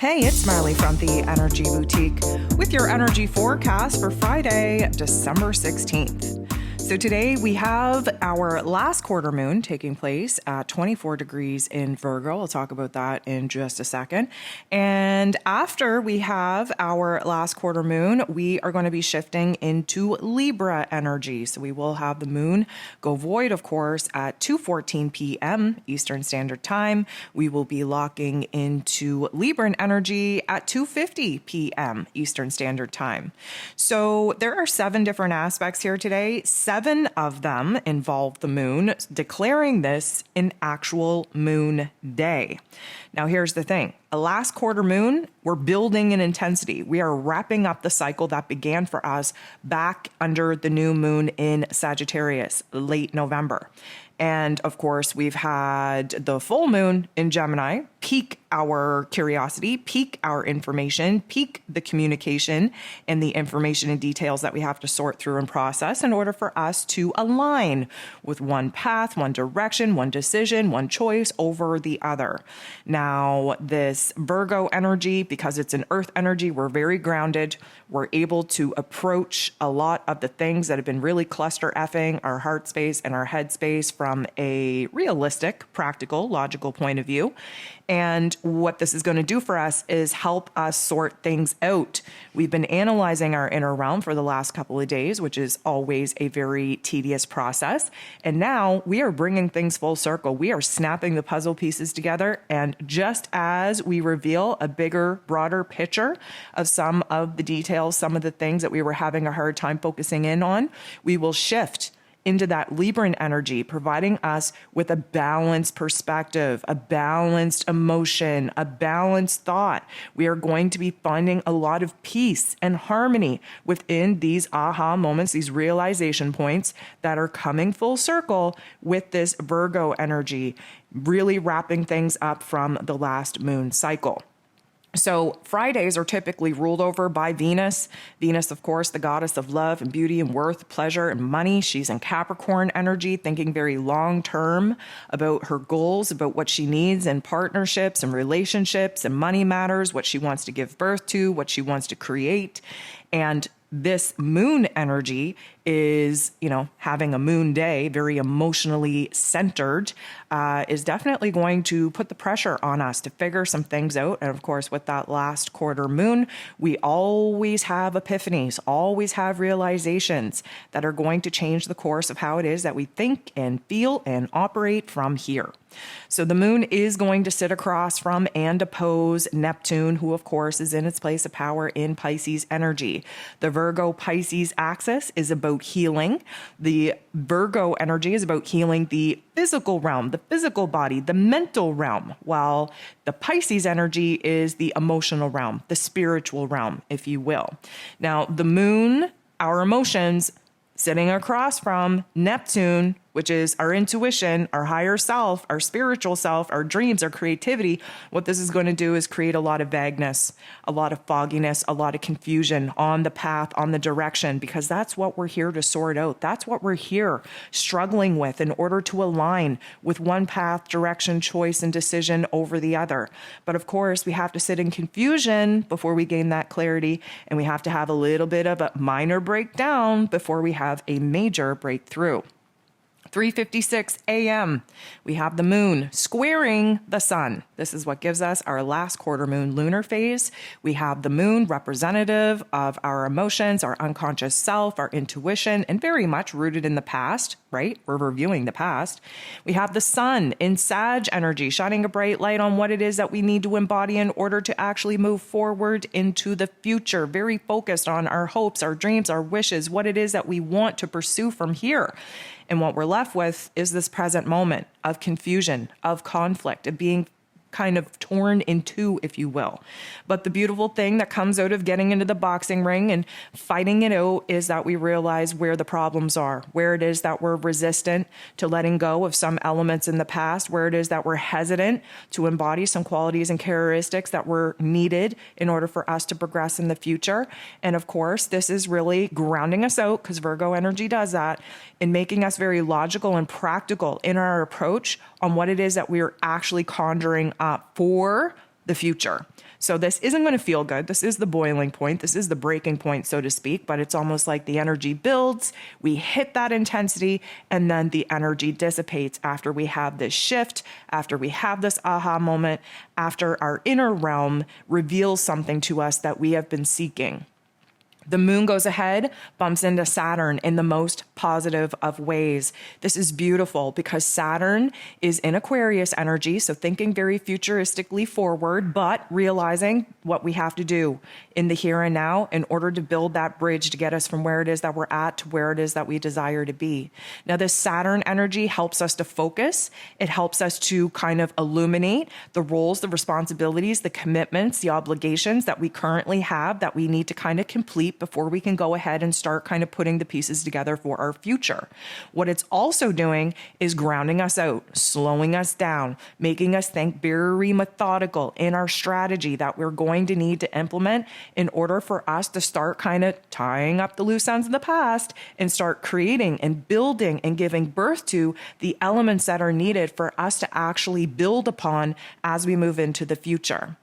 Hey, it's Marley from the Energy Boutique with your energy forecast for Friday, December 16th. So today we have our last quarter moon taking place at 24 degrees in Virgo. I'll talk about that in just a second. And after we have our last quarter moon, we are going to be shifting into Libra energy. So we will have the moon go void, of course, at 2:14 p.m. Eastern Standard Time. We will be locking into Libran energy at 2:50 p.m. Eastern Standard Time. So there are 7 different aspects here today. 7 of them involve the moon, declaring this an actual moon day. Now, here's the thing. A last quarter moon, we're building in intensity. We are wrapping up the cycle that began for us back under the new moon in Sagittarius, late November. And of course, we've had the full moon in Gemini pique our curiosity, pique our information, pique the communication and the information and details that we have to sort through and process in order for us to align with one path, one direction, one decision, one choice over the other. Now, this Virgo energy, because it's an earth energy, we're very grounded. We're able to approach a lot of the things that have been really cluster effing our heart space and our head space from a realistic, practical, logical point of view. And what this is going to do for us is help us sort things out. We've been analyzing our inner realm for the last couple of days, which is always a very tedious process. And now we are bringing things full circle. We are snapping the puzzle pieces together. And just as we reveal a bigger, broader picture of some of the details, some of the things that we were having a hard time focusing in on, we will shift into that Libran energy, providing us with a balanced perspective, a balanced emotion, a balanced thought. We are going to be finding a lot of peace and harmony within these aha moments, these realization points that are coming full circle with this Virgo energy, really wrapping things up from the last moon cycle. So Fridays are typically ruled over by Venus. Venus, of course, the goddess of love and beauty and worth, pleasure and money. She's in Capricorn energy, thinking very long term about her goals, about what she needs in partnerships and relationships and money matters, what she wants to give birth to, what she wants to create. And this moon energy is, having a moon day, very emotionally centered, is definitely going to put the pressure on us to figure some things out. And of course, with that last quarter moon, we always have epiphanies, always have realizations that are going to change the course of how it is that we think and feel and operate from here. So the moon is going to sit across from and oppose Neptune, who of course is in its place of power in Pisces energy. The Virgo Pisces axis is about healing. The Virgo energy is about healing the physical realm, the physical body, the mental realm, while the Pisces energy is the emotional realm, the spiritual realm, if you will. Now, the moon, our emotions, sitting across from Neptune, which is our intuition, our higher self, our spiritual self, our dreams, our creativity. What this is going to do is create a lot of vagueness, a lot of fogginess, a lot of confusion on the path, on the direction, because that's what we're here to sort out. That's what we're here struggling with in order to align with one path, direction, choice, and decision over the other. But of course, we have to sit in confusion before we gain that clarity, and we have to have a little bit of a minor breakdown before we have a major breakthrough. 3:56 a.m. we have the moon squaring the sun. This is what gives us our last quarter moon lunar phase. We have the moon representative of our emotions, our unconscious self, our intuition, and very much rooted in the past, right? We're reviewing the past. We have the sun in Sag energy, shining a bright light on what it is that we need to embody in order to actually move forward into the future. Very focused on our hopes, our dreams, our wishes, what it is that we want to pursue from here. And what we're left with is this present moment of confusion, of conflict, of being kind of torn in two, if you will. But the beautiful thing that comes out of getting into the boxing ring and fighting it out is that we realize where the problems are, where it is that we're resistant to letting go of some elements in the past, where it is that we're hesitant to embody some qualities and characteristics that were needed in order for us to progress in the future. And of course, this is really grounding us out, because Virgo energy does that, in making us very logical and practical in our approach on what it is that we're actually conjuring up for the future. So this isn't going to feel good. This is the boiling point. This is the breaking point, so to speak, but it's almost like the energy builds, we hit that intensity, and then the energy dissipates after we have this shift, after we have this aha moment, after our inner realm reveals something to us that we have been seeking. The moon goes ahead, bumps into Saturn in the most positive of ways. This is beautiful because Saturn is in Aquarius energy, so thinking very futuristically forward, but realizing what we have to do in the here and now in order to build that bridge to get us from where it is that we're at to where it is that we desire to be. Now, this Saturn energy helps us to focus. It helps us to kind of illuminate the roles, the responsibilities, the commitments, the obligations that we currently have that we need to kind of complete before we can go ahead and start kind of putting the pieces together for our future. What it's also doing is grounding us out, slowing us down, making us think very methodical in our strategy that we're going to need to implement in order for us to start kind of tying up the loose ends of the past and start creating and building and giving birth to the elements that are needed for us to actually build upon as we move into the future.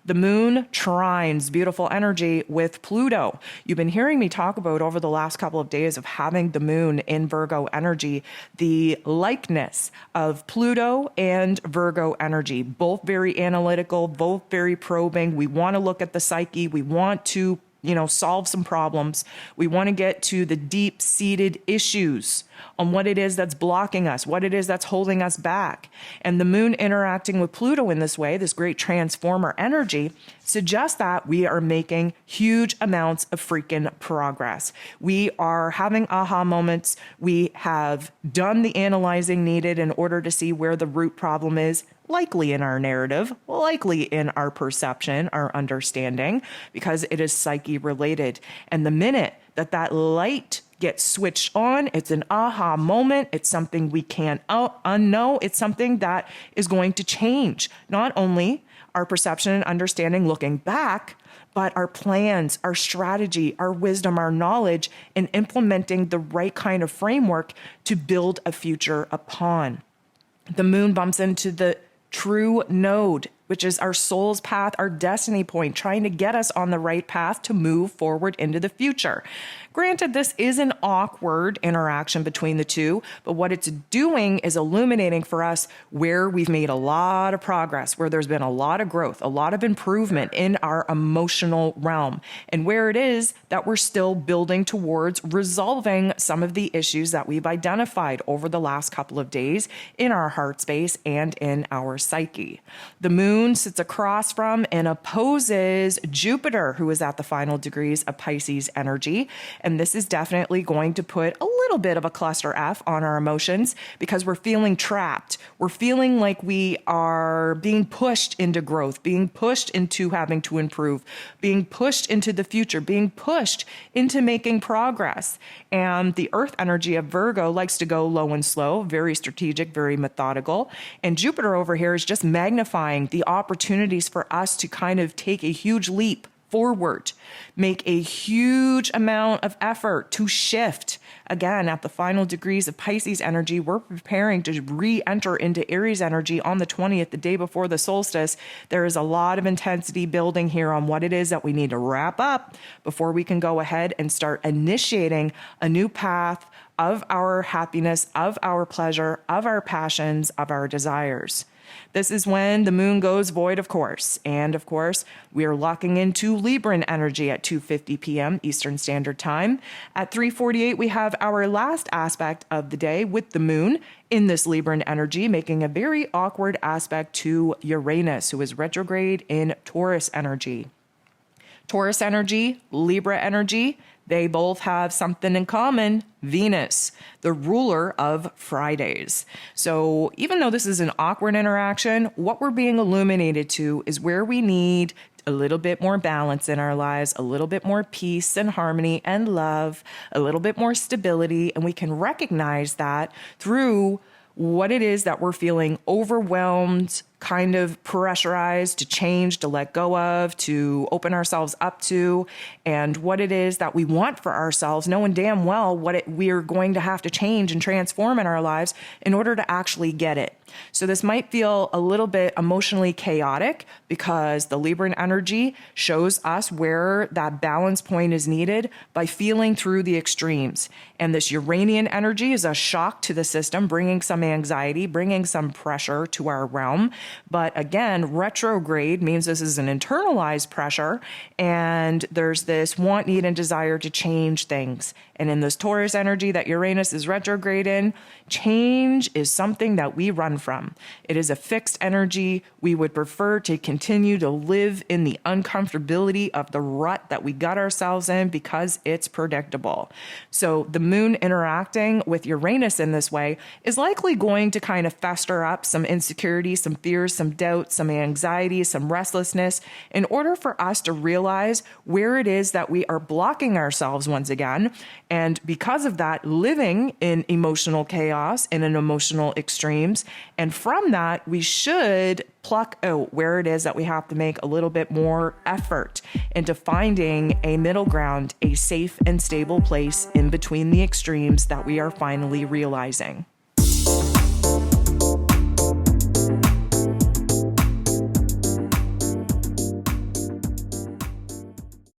The moon trines beautiful energy with Pluto. You've been hearing me talk about over the last couple of days of having the moon in Virgo energy, the likeness of Pluto and Virgo energy, both very analytical, both very probing. We want to look at the psyche. We want to solve some problems. We want to get to the deep-seated issues on what it is that's blocking us, what it is that's holding us back. And the moon interacting with Pluto in this way, this great transformer energy, suggests that we are making huge amounts of freaking progress. We are having aha moments. We have done the analyzing needed in order to see where the root problem is, likely in our narrative, likely in our perception, our understanding, because it is psyche related. And the minute that light gets switched on, it's an aha moment. It's something we can't unknow. It's something that is going to change not only our perception and understanding looking back, but our plans, our strategy, our wisdom, our knowledge in implementing the right kind of framework to build a future upon. The moon bumps into the true node, which is our soul's path, our destiny point, trying to get us on the right path to move forward into the future. Granted, this is an awkward interaction between the two, but what it's doing is illuminating for us where we've made a lot of progress, where there's been a lot of growth, a lot of improvement in our emotional realm, and where it is that we're still building towards resolving some of the issues that we've identified over the last couple of days in our heart space and in our psyche. The moon sits across from and opposes Jupiter, who is at the final degrees of Pisces energy. And this is definitely going to put a little bit of a cluster F on our emotions because we're feeling trapped. We're feeling like we are being pushed into growth, being pushed into having to improve, being pushed into the future, being pushed into making progress. And the earth energy of Virgo likes to go low and slow, very strategic, very methodical. And Jupiter over here is just magnifying the opportunities for us to kind of take a huge leap forward, make a huge amount of effort to shift. Again, at the final degrees of Pisces energy, we're preparing to re-enter into Aries energy on the 20th, the day before the solstice. There is a lot of intensity building here on what it is that we need to wrap up before we can go ahead and start initiating a new path of our happiness, of our pleasure, of our passions, of our desires. This is when the moon goes void, of course. And of course, we are locking into Libran energy at 2:50 p.m. Eastern Standard Time. At 3:48, we have our last aspect of the day with the moon in this Libran energy, making a very awkward aspect to Uranus, who is retrograde in Taurus energy. Taurus energy, Libra energy, they both have something in common: Venus, the ruler of Fridays. So even though this is an awkward interaction, what we're being illuminated to is where we need a little bit more balance in our lives, a little bit more peace and harmony and love, a little bit more stability. And we can recognize that through what it is that we're feeling overwhelmed, kind of pressurized to change, to let go of, to open ourselves up to, and what it is that we want for ourselves, knowing damn well what we're going to have to change and transform in our lives in order to actually get it. So this might feel a little bit emotionally chaotic because the Libran energy shows us where that balance point is needed by feeling through the extremes. And this Uranian energy is a shock to the system, bringing some anxiety, bringing some pressure to our realm. But again, retrograde means this is an internalized pressure, and there's this want, need, and desire to change things. And in this Taurus energy that Uranus is retrograde in, change is something that we run from. It is a fixed energy. We would prefer to continue to live in the uncomfortability of the rut that we got ourselves in because it's predictable. So the moon interacting with Uranus in this way is likely going to kind of fester up some insecurity, some fears, some doubts, some anxiety, some restlessness in order for us to realize where it is that we are blocking ourselves once again. And because of that, living in emotional chaos and in emotional extremes. And from that, we should pluck out where it is that we have to make a little bit more effort into finding a middle ground, a safe and stable place in between the extremes that we are finally realizing.